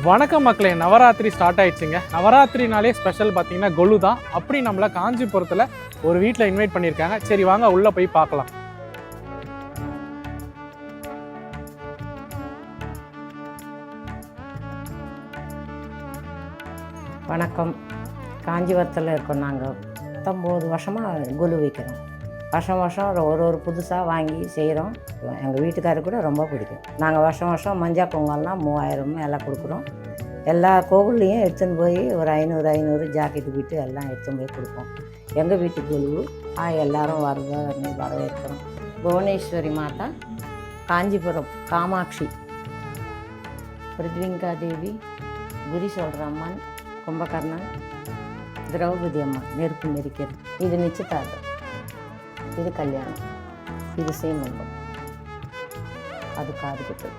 வணக்கம் மக்களே, நவராத்திரி ஸ்டார்ட் ஆயிடுச்சுங்க. நவராத்திரினாலே ஸ்பெஷல் பார்த்தீங்கன்னா கொலு தான். அப்படி நம்மளை காஞ்சிபுரத்தில் ஒரு வீட்டில் இன்வைட் பண்ணியிருக்காங்க. சரி வாங்க உள்ளே போய் பார்க்கலாம். வணக்கம். காஞ்சிபுரத்தில் இருக்கோம். நாங்கள் 19 வருஷமாக கொலு வைக்கிறோம். வருஷம் ஒரு புதுசாக வாங்கி செய்கிறோம். எங்கள் வீட்டுக்காரருக்கு கூட ரொம்ப பிடிக்கும். நாங்கள் வருஷம் மஞ்சள் பொங்கல்லாம் 3000 எல்லாம் கொடுக்குறோம். எல்லா கோவில்லையும் எடுத்துன்னு போய் ஒரு 500 ஜாக்கெட்டு வீட்டு எல்லாம் எடுத்துன்னு போய் கொடுப்போம். எங்கள் வீட்டு கொலு எல்லோரும் வரவேற்கிறோம். புவனேஸ்வரி மாதா, காஞ்சிபுரம் காமாட்சி, பிருத்விங்கா தேவி, குரி சொல்கிற அம்மன், கும்பகர்ணன், திரௌபதி அம்மா, நெருப்பு நெரிக்கிறது. இது நிச்சயதார்த்தம், இது கல்யாணம், இது சீமந்தம், அது காதுகுத்து.